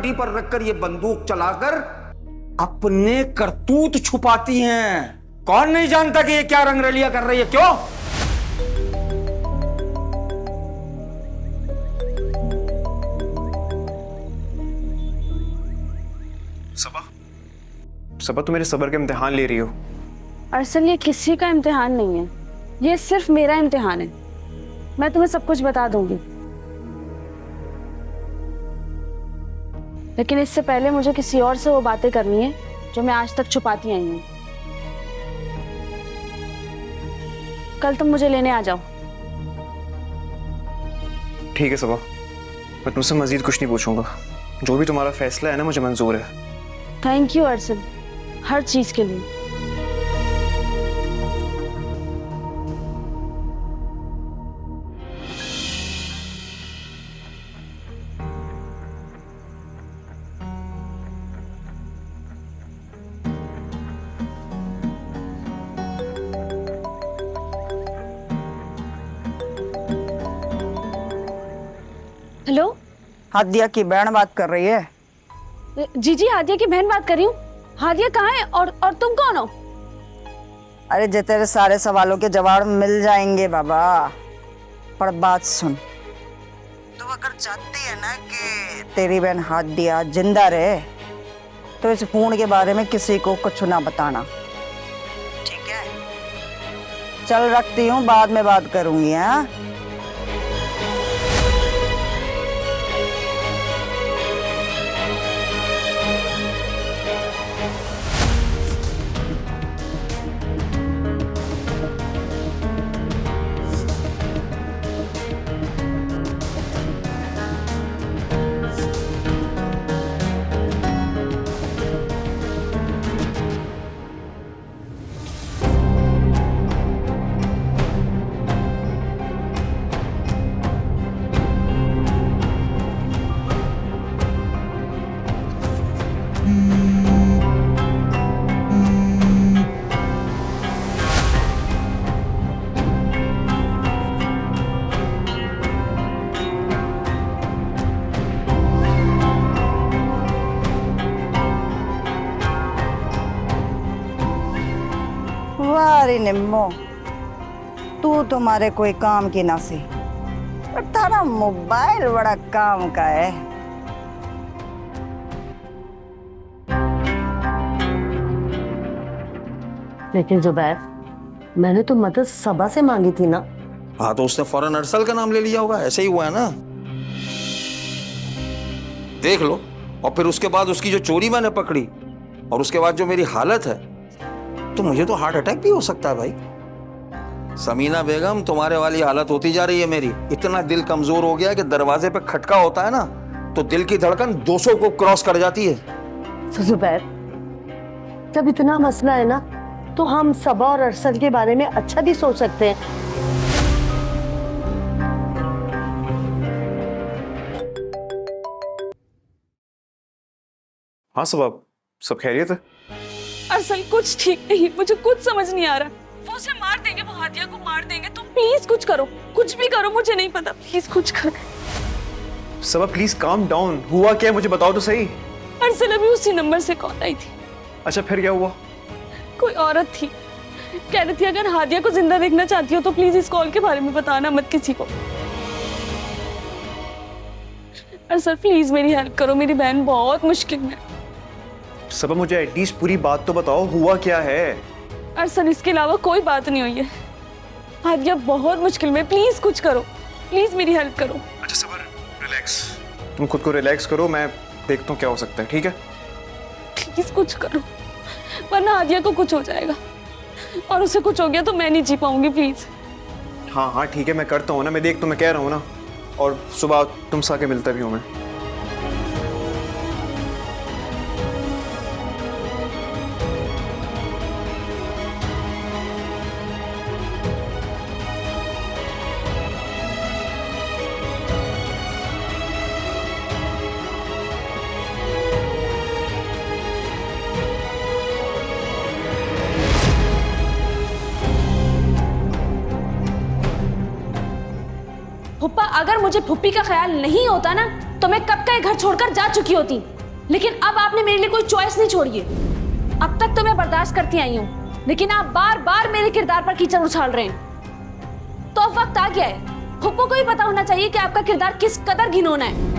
गाड़ी पर रखकर ये बंदूक चलाकर अपने करतूत छुपाती हैं। कौन नहीं जानता कि ये क्या रंगरलिया कर रही है? क्यों? सबा तुम मेरे सब्र का इम्तिहान ले रही हो। अरसल ये किसी का इम्तिहान नहीं है, ये सिर्फ मेरा इम्तिहान है। मैं तुम्हें सब कुछ बता दूंगी, लेकिन इससे पहले मुझे किसी और से वो बातें करनी है जो मैं आज तक छुपाती आई हूँ। कल तुम मुझे लेने आ जाओ। ठीक है सबा, मैं तुमसे मजीद कुछ नहीं पूछूंगा। जो भी तुम्हारा फैसला है ना, मुझे मंजूर है। थैंक यू अरसल, हर चीज के लिए। हेलो, हादिया की बहन बात कर रही है। जी हादिया की बहन बात कर रही हूँ। हादिया कहाँ है और तुम कौन हो? अरे जे तेरे सारे सवालों के जवाब मिल जाएंगे बाबा, पर बात सुन। तू अगर चाहती है ना कि तेरी बहन हादिया जिंदा रहे, तो इस फोन के बारे में किसी को कुछ ना बताना, ठीक है? चल रखती हूँ, बाद में बात करूंगी। हाँ, वारी निम्मो, तू तुम्हारे कोई काम की ना सी, पर तारा मोबाइल बड़ा काम का है। लेकिन जुबैर, मैंने तो मदद सबा से मांगी थी ना। हाँ, तो उसने फौरन अरसल का नाम ले लिया होगा। ऐसे ही हुआ है ना, देख लो। और फिर उसके बाद उसकी जो चोरी मैंने पकड़ी, और उसके बाद जो मेरी हालत है, तो मुझे तो हार्ट अटैक भी हो सकता है भाई। समीना बेगम, तुम्हारे वाली हालत होती जा रही है मेरी। इतना दिल कमजोर हो गया है कि दरवाजे पे खटका होता है ना, तो दिल की धड़कन 200 को क्रॉस कर जाती है। तो जुबैर, जब इतना मसला है ना, तो हम सबा और अरसल के बारे में अच्छा भी सोच सकते हैं। हाँ सबा, सब खैरियत है? अरसल कुछ ठीक नहीं, मुझे कुछ समझ नहीं आ रहा। वो उसे मार देंगे, वो हादिया को मार देंगे। तुम प्लीज कुछ करो, कुछ भी करो, मुझे नहीं पता, प्लीज कुछ करो। सबा प्लीज काम डाउन। हुआ क्या है मुझे बताओ तो सही। अरसल अभी उसी नंबर से कॉल आई थी। अच्छा, फिर क्या हुआ? कोई औरत थी, कह रही थी अगर हादिया को जिंदा देखना चाहती हो तो प्लीज इस कॉल के बारे में बताना मत किसी को। अरसल प्लीज मेरी हेल्प करो, मेरी बहन बहुत मुश्किल में। सबा मुझे एटलीस्ट पूरी बात तो बताओ, हुआ क्या है? अरसल इसके अलावा कोई बात नहीं हुई है। हादिया बहुत मुश्किल में, प्लीज कुछ करो, प्लीज मेरी हेल्प करो। अच्छा सबर, रिलैक्स, तुम खुद को रिलैक्स करो, मैं देखता हूँ क्या हो सकता है, ठीक है? प्लीज कुछ करो, वरना हादिया को कुछ हो जाएगा, और उसे कुछ हो गया तो मैं नहीं जी पाऊंगी। प्लीज। हाँ हाँ ठीक है, मैं करता हूँ ना, मैं देखता हूँ, मैं कह रहा हूँ ना, और सुबह तुमसे आके मिलता भी हूँ मैं। फुप्पा, अगर मुझे फुप्पी का ख्याल नहीं होता ना, तो मैं कब का ये घर छोड़कर जा चुकी होती। लेकिन अब आपने मेरे लिए कोई चॉइस नहीं छोड़ी है। अब तक तो मैं बर्दाश्त करती आई हूँ, लेकिन आप बार बार मेरे किरदार पर कीचड़ उछाल रहे हैं। तो अब वक्त आ गया है, खुद को ही पता होना चाहिए कि आपका किरदार किस कदर घिनौना है।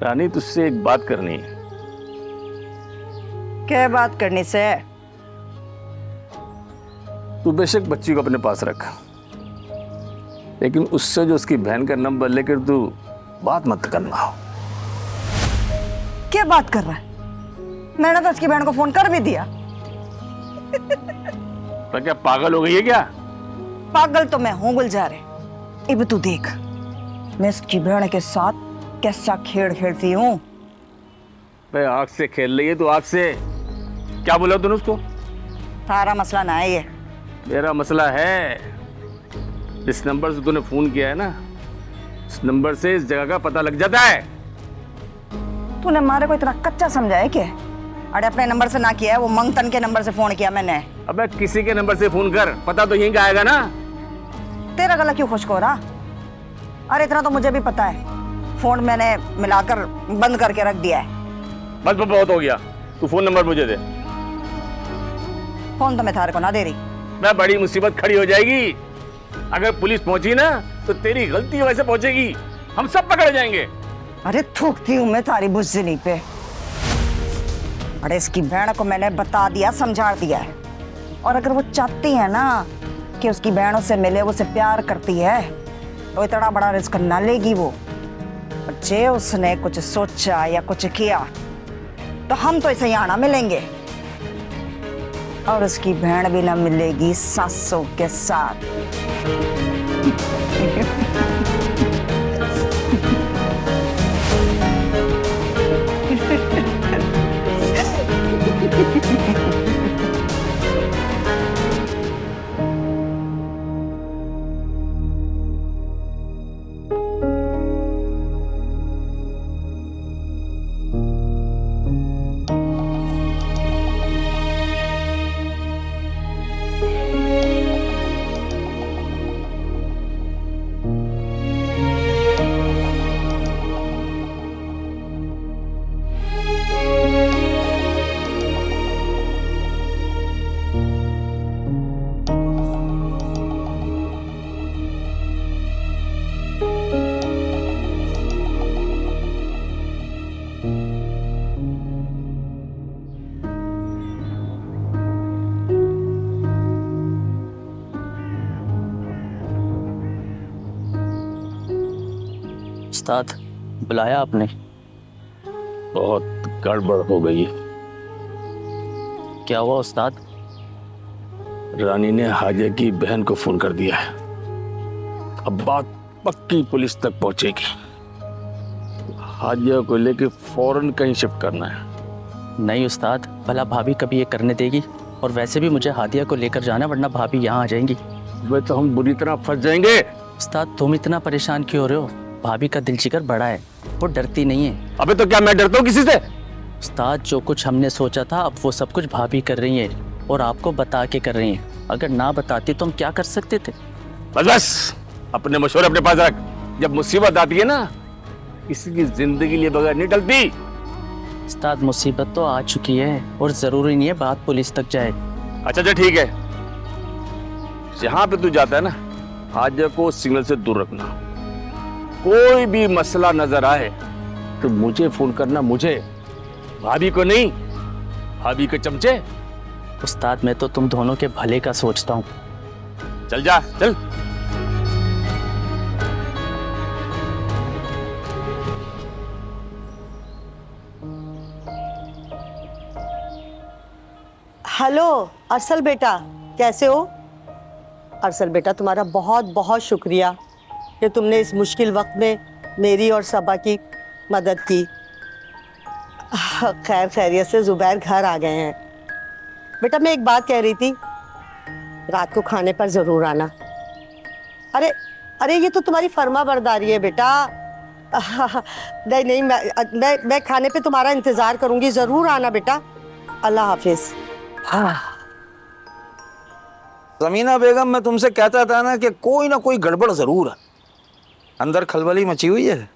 रानी, तुझसे एक बात करनी है। क्या बात करनी से? तू बेशक बच्ची को अपने पास रख, लेकिन उससे जो उसकी बहन का नंबर लेकर तू बात मत करना। क्या बात कर रहा है? मैंने तो उसकी बहन को फोन कर भी दिया। तो क्या पागल हो गई है क्या? पागल तो मैं हूं गुलजार। अब तू देख, मैं उसकी बहन के साथ कैसा खेल खेलती हूँ। भाई आग से खेल रही है तू, आग से। क्या बोला तूने उसको? सारा मसला ना है ये। मेरा मसला है। इस नंबर से तूने फोन किया है ना, इस नंबर से इस जगह का पता लग जाता है। तूने मारे को इतना कच्चा समझा है क्या? अरे अपने नंबर से ना किया है, वो मंगतन के नंबर से फोन किया मैंने। अबे किसी के नंबर से फोन कर, पता तो यहीं का आएगा ना। तेरा गला क्यों खुश्क हो रहा? अरे इतना तो मुझे भी पता है, फोन मैंने मिलाकर बंद करके रख दिया है। बस बहुत हो गया, तू फोन नंबर मुझे दे। फोन तो मैं थारे को ना दे रही। मैं बड़ी मुसीबत खड़ी हो जाएगी। अगर पुलिस पहुंची ना तो तेरी गलती वैसे पहुंचेगी, हम सब पकड़े जाएंगे। अरे थूकती हूँ मैं तारी बुज़दिली पे। अरे इसकी बहन को मैंने बता दिया, समझा दिया है। और अगर वो चाहती है ना कि उसकी बहनों से मिले, वो उसे प्यार करती है, तो इतना बड़ा रिस्क ना लेगी वो। जे उसने कुछ सोचा या कुछ किया तो हम तो इसे यहाँ ना मिलेंगे, और उसकी बहन भी ना मिलेगी सासों के साथ। उस्ताद, बुलाया आपने? बहुत गड़बड़ हो गई है। क्या हुआ उस्ताद? रानी ने हाजिया की बहन को फोन कर दिया है। अब बात पक्की पुलिस तक पहुंचेगी। हाजिया को लेके फौरन कहीं शिफ्ट करना है। नहीं उस्ताद, भला भाभी कभी ये करने देगी? और वैसे भी मुझे हादिया को लेकर जाना, वरना भाभी यहाँ आ जाएंगी। वे तो हम बुरी तरह फंस जाएंगे। उस्ताद, तुम इतना परेशान क्यों हो रहे हो? भाभी का दिल जिगर बड़ा है, वो डरती नहीं है। अबे तो क्या मैं डरता हूँ किसी से? उस्ताद, जो कुछ हमने सोचा था अब वो सब कुछ भाभी कर रही है, और आपको बता के कर रही हैं। अगर ना बताती तो हम क्या कर सकते थे? बस बस, अपने मशवरे अपने पास रख। जब मुसीबत आती है ना, किसी की जिंदगी लिए बगैर नहीं टलती। उस्ताद, मुसीबत तो आ चुकी है, और जरूरी नहीं है बात पुलिस तक जाए। अच्छा ठीक है, जहां पे तू जाता है ना, हाजिया को सिग्नल से दूर रखना। कोई भी मसला नजर आए तो मुझे फोन करना, मुझे, भाभी को नहीं। भाभी के चमचे। उस्ताद, मैं तो तुम दोनों के भले का सोचता हूँ। चल जा, चल। हेलो अरसल बेटा, कैसे हो? अरसल बेटा, तुम्हारा बहुत बहुत शुक्रिया कि तुमने इस मुश्किल वक्त में मेरी और सबा की मदद की। खैर खैरियत से जुबैर घर आ गए हैं। बेटा मैं एक बात कह रही थी, रात को खाने पर जरूर आना। अरे अरे ये तो तुम्हारी फर्मा बरदारी है बेटा। नहीं नहीं, मैं खाने पे तुम्हारा इंतजार करूंगी, जरूर आना बेटा। अल्लाह हाफिज। समीना बेगम, मैं तुमसे कहता था ना कि कोई ना कोई गड़बड़ जरूर है। अंदर खलबली मची हुई है।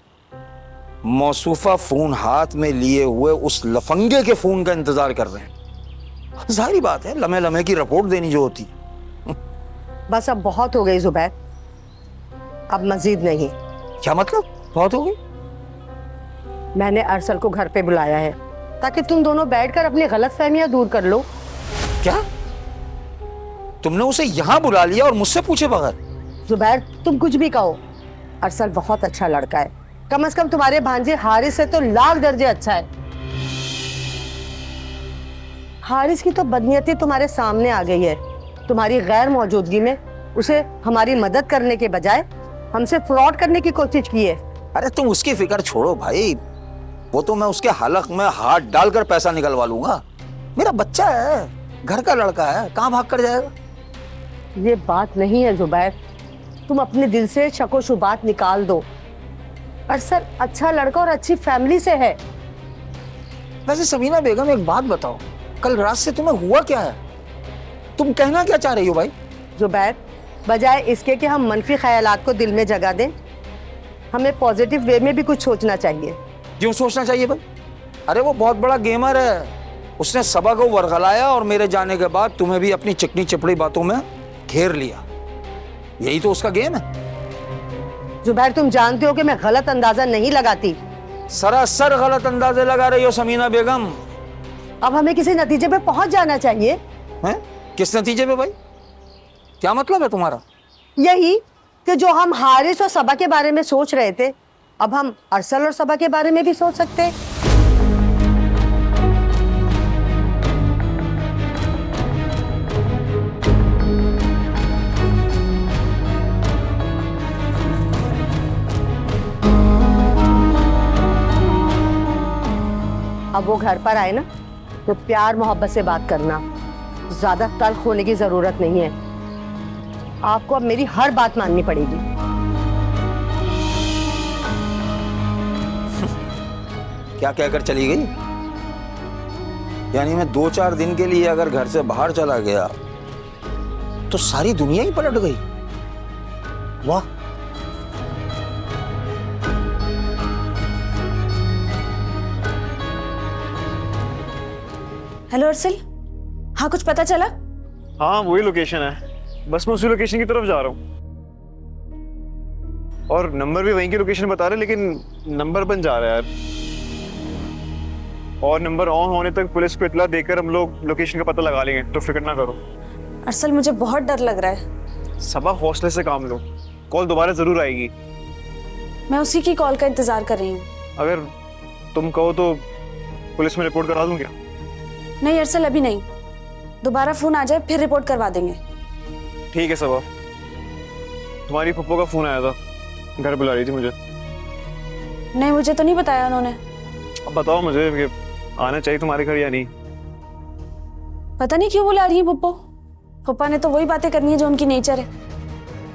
मौसूफा फोन हाथ में लिए हुए उस लफंगे के फोन का इंतजार कर रहे हैं। जाहिर बात है, लम्हे लम्हे की रिपोर्ट देनी जो होती। बस अब बहुत हो गई जुबैर, अब मजीद नहीं। क्या मतलब बहुत हो गई? मैंने अरसल को घर पे बुलाया है ताकि तुम दोनों बैठकर अपनी गलतफहमियां दूर कर लो। क्या तुमने उसे यहां बुला लिया और मुझसे पूछे बगैर? जुबैर तुम कुछ भी कहो, अरसल बहुत अच्छा लड़का है। कम से कम तुम्हारे भांजे हारिस से तो लाख दर्जे अच्छा है। हारिस की तो बदनीयती तुम्हारे सामने आ गई है। तुम्हारी गैर मौजूदगी में उसे हमारी मदद करने के बजाय हमसे फ्रॉड करने की कोशिश की है। अरे तुम उसकी फिक्र छोड़ो भाई, वो तो मैं उसके हलक में हाथ डालकर पैसा निकलवा लूंगा। मेरा बच्चा है, घर का लड़का है, कहाँ भाग कर जाएगा? ये बात नहीं है जुबैर, तुम अपने दिल से शको शुबात निकाल दो। अरसल अच्छा लड़का और अच्छी फैमिली से है। वैसे समीना बेगम एक बात बताओ, कल रात से तुम्हें हुआ क्या है? तुम कहना क्या चाह रही हो भाई? जुबैर, बजाय इसके कि हम मनफी ख्यालात को दिल में जगा दें, हमें पॉजिटिव वे में भी कुछ सोचना चाहिए। क्यों सोचना चाहिए भाई? अरे वो बहुत बड़ा गेमर है, उसने सबा को वरगलाया और मेरे जाने के बाद तुम्हें भी अपनी चिकनी चिपड़ी बातों में घेर लिया। यही तो उसका गेम है। जुबैर तुम जानते हो कि मैं गलत अंदाजा नहीं लगाती। सरासर गलत अंदाजे लगा रही हो समीना बेगम। अब हमें किसी नतीजे पे पहुंच जाना चाहिए। हैं? किस नतीजे पे भाई? क्या मतलब है तुम्हारा? यही कि जो हम हारिस और सबा के बारे में सोच रहे थे, अब हम अरसल और सबा के बारे में भी सोच सकते हैं। अब वो घर पर आए ना, तो प्यार मोहब्बत से बात करना, ज्यादा तल्ख होने की जरूरत नहीं है। आपको अब मेरी हर बात माननी पड़ेगी। क्या कहकर चली गई? यानी मैं 2-4 दिन के लिए अगर घर से बाहर चला गया तो सारी दुनिया ही पलट गई। वाह! हेलो अरसल, हाँ कुछ पता चला? हाँ वही लोकेशन है, बस मैं उसी लोकेशन की तरफ जा रहा हूँ। और नंबर भी वहीं की लोकेशन बता रहे, लेकिन नंबर बन जा रहा है यार। और नंबर ऑन होने तक पुलिस को इतला देकर हम लोग लोकेशन का पता लगा लेंगे, तो फिक्र ना करो। अरसल मुझे बहुत डर लग रहा है। सबा हौसले से काम लो, कॉल दोबारा जरूर आएगी। मैं उसी की कॉल का इंतजार कर रही हूँ। अगर तुम कहो तो पुलिस में रिपोर्ट करा दूं क्या? नहीं अरसल, अभी नहीं, दोबारा फोन आ जाए फिर रिपोर्ट करवा देंगे। ठीक है सबा, तुम्हारी पप्पो का फोन आया था, घर बुला रही थी मुझे। नहीं मुझे तो नहीं बताया उन्होंने। अब बताओ मुझे कि आना चाहिए तुम्हारे घर या नहीं? पता नहीं क्यों बुला रही है पप्पो। पप्पा ने तो वही बातें करनी है जो उनकी नेचर है।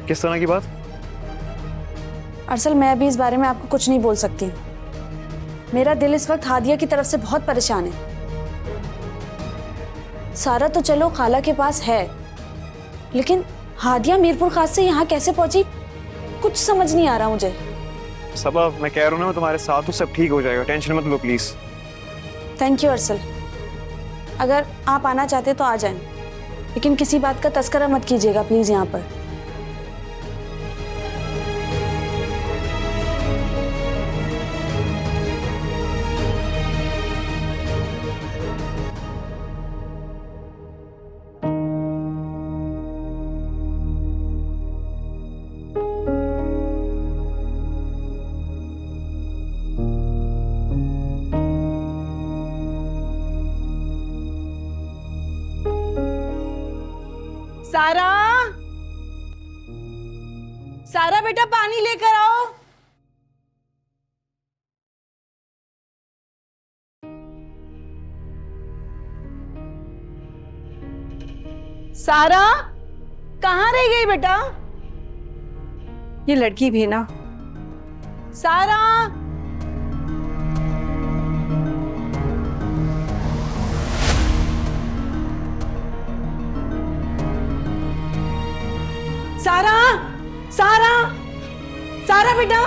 किस तरह की बात? अरसल मैं अभी इस बारे में आपको कुछ नहीं बोल सकती। मेरा दिल इस वक्त हादिया की तरफ से बहुत परेशान है। सारा तो चलो खाला के पास है, लेकिन हादिया मीरपुर खास से यहाँ कैसे पहुंची कुछ समझ नहीं आ रहा मुझे। सबा मैं कह रहा हूँ ना, मैं तुम्हारे साथ हूँ, सब ठीक हो जाएगा, टेंशन मत लो प्लीज। थैंक यू अरसल, अगर आप आना चाहते तो आ जाएं, लेकिन किसी बात का तस्करा मत कीजिएगा प्लीज यहाँ पर। सारा, सारा बेटा पानी लेकर आओ। सारा, कहाँ रह गई बेटा? ये लड़की भी ना, सारा, सारा, सारा, सारा बेटा,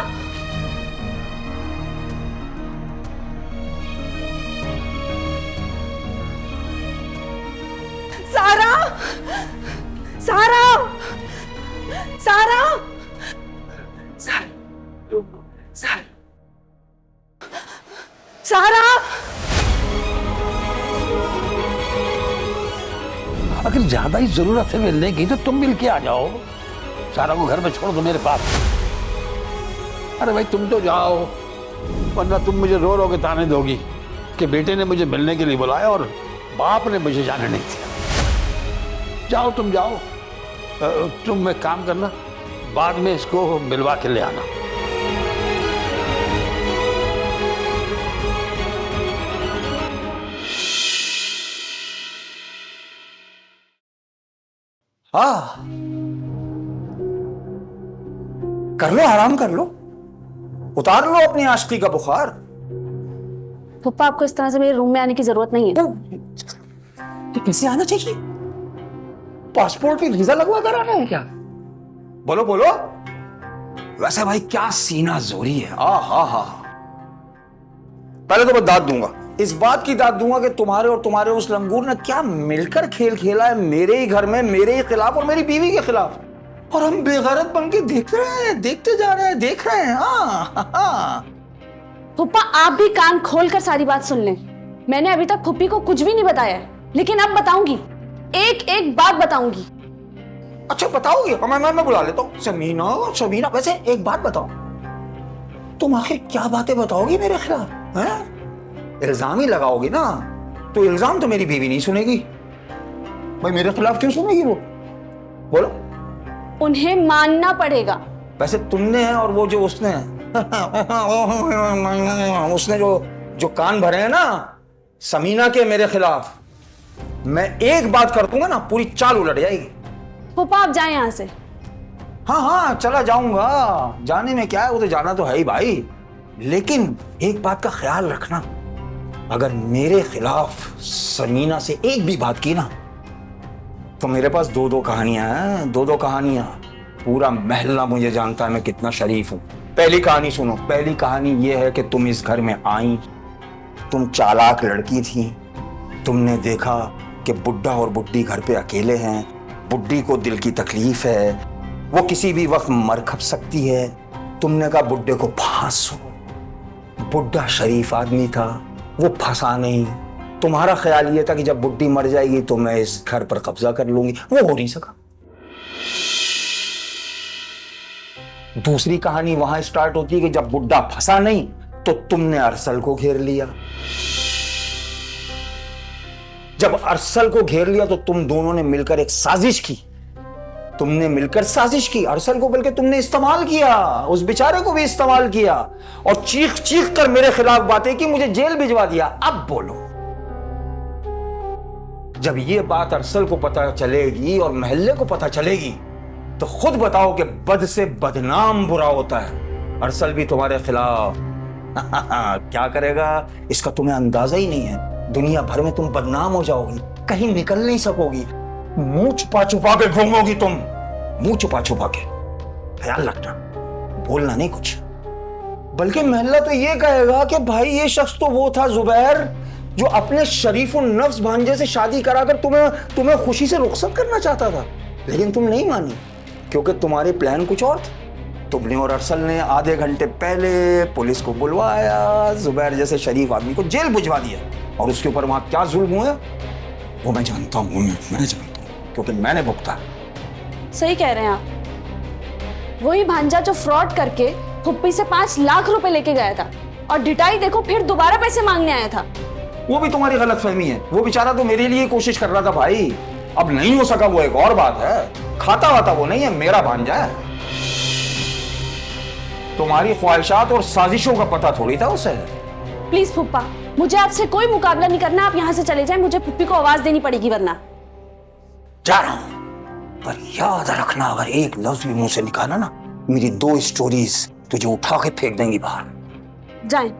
सारा, सारा, सारा, सारा, अगर ज्यादा ही जरूरत है मिलने की तो तुम मिल के आ जाओ। सारा को घर में छोड़ दो मेरे पास। अरे भाई तुम तो जाओ, वरना तुम मुझे रो रो के ताने दोगी कि बेटे ने मुझे मिलने के लिए बुलाया और बाप ने मुझे जाने नहीं दिया। जाओ तुम जाओ। तुम एक काम करना, बाद में इसको मिलवा के ले आना। हाँ, कर लो, आराम कर लो, उतार लो अपनी आशिकी का बुखार। पप्पा आपको इस तरह से मेरे रूम में आने की जरूरत नहीं है। तो कैसे आना चाहिए? पासपोर्ट पे वीजा लगवा कर आना है क्या? बोलो बोलो। वैसे भाई क्या सीना जोरी है। हा। पहले तो मैं दाद दूंगा, इस बात की दाद दूंगा कि तुम्हारे और तुम्हारे उस लंगूर ने क्या मिलकर खेल खेला है मेरे ही घर में, मेरे ही खिलाफ और मेरी बीवी के खिलाफ। और हम बेगैरत बन के देख रहे हैं, देखते जा रहे हैं, देख रहे हैं। हाँ। पप्पा आप भी कान खोलकर सारी बात सुन लें। मैंने अभी तक फुप्पी को कुछ भी नहीं बताया है, लेकिन अब बताऊंगी, एक एक बात बताऊंगी। अच्छा बताओगी? मैं बुला लेता हूँ। समीना, वैसे एक बात बताओ, तुम आखिर क्या बातें बताओगी मेरे खिलाफ? हैं? इल्जाम ही लगाओगी ना, तो इल्जाम तो मेरी बीवी नहीं सुनेगी। भाई मेरे खिलाफ क्यों सुनेगी वो? बोलो। उन्हें मानना पड़ेगा। वैसे तुमने है और वो जो उसने है उसने जो कान भरे हैं ना समीना के मेरे खिलाफ, मैं एक बात कर दूंगा ना, पूरी चाल उलट जाएगी। पप्पा आप जाएं यहाँ से। हाँ चला जाऊंगा, जाने में क्या है, वो तो जाना तो है ही भाई। लेकिन एक बात का ख्याल रखना, अगर मेरे खिलाफ समीना से एक भी बात की ना, तो मेरे पास दो कहानियां हैं, दो कहानियां। पूरा महल्ला मुझे जानता है मैं कितना शरीफ हूं। पहली कहानी सुनो। पहली कहानी यह है कि तुम इस घर में आई, तुम चालाक लड़की थी, तुमने देखा कि बुड्ढा और बुड्ढी घर पे अकेले हैं, बुड्ढी को दिल की तकलीफ है, वो किसी भी वक्त मर खप सकती है। तुमने कहा बुड्ढे को फांसो। बुड्ढा शरीफ आदमी था, वो फंसा नहीं। तुम्हारा ख्याल ये था कि जब बुड्ढी मर जाएगी तो मैं इस घर पर कब्जा कर लूंगी, वो हो नहीं सका। दूसरी कहानी वहां स्टार्ट होती है कि जब बुड्ढा फंसा नहीं तो तुमने अरसल को घेर लिया। जब अरसल को घेर लिया तो तुम दोनों ने मिलकर एक साजिश की। तुमने मिलकर साजिश की, अरसल को बल्कि तुमने इस्तेमाल किया, उस बेचारे को भी इस्तेमाल किया और चीख चीख कर मेरे खिलाफ बातें की, मुझे जेल भिजवा दिया। अब बोलो, जब ये बात अरसल को पता चलेगी और महल्ले को पता चलेगी तो खुद बताओ कि बद से बदनाम बुरा होता है। अरसल भी तुम्हारे खिलाफ क्या करेगा इसका तुम्हें अंदाजा ही नहीं है। दुनिया भर में तुम बदनाम हो जाओगी, कहीं निकल नहीं सकोगी, मुंह छुपा छुपा के घूमोगी तुम, मुंह छुपा छुपा के। ख्याल रखना, बोलना नहीं कुछ। बल्कि महल्ला तो ये कहेगा कि भाई ये शख्स तो वो था जुबैर जो अपने शरीफुल नफ्स भांजे से शादी कराकर तुम्हें खुशी से रुखसत करना चाहता था, लेकिन तुम नहीं मानी क्योंकि तुम्हारे प्लान कुछ और थे। तुमने और अरसल ने आधे घंटे पहले पुलिस को बुलवाया, जुबैर जैसे शरीफ आदमी को जेल भिजवा दिया, और उसके ऊपर वहां क्या जुल्म हुआ वो मैं जानता हूँ, मैं जानता हूँ क्योंकि मैंने भुगता। सही कह रहे हैं आप। वही भांजा जो फ्रॉड करके फुप्पी से 5 लाख रुपए लेके गया था और डिटाई देखो फिर दोबारा पैसे मांगने आया था। वो भी तुम्हारी गलतफहमी है। वो बेचारा तो मेरे लिए कोशिश कर रहा था भाई, अब नहीं हो सका वो एक और बात है, खाता वाता वो नहीं है, मेरा भांजा है। तुम्हारी ख्वाहिशात और साजिशों का पता थोड़ी था उसे। प्लीज फूफा, मुझे आपसे कोई मुकाबला नहीं करना, आप यहाँ से चले जाएं, मुझे पुप्पी को आवाज देनी पड़ेगी वरना। जा रहा हूं, पर याद रखना अगर एक लफ्ज भी मुंह से निकाला ना, मेरी 2 स्टोरीज तुझे उठा के फेंक देंगी बाहर। जाएं।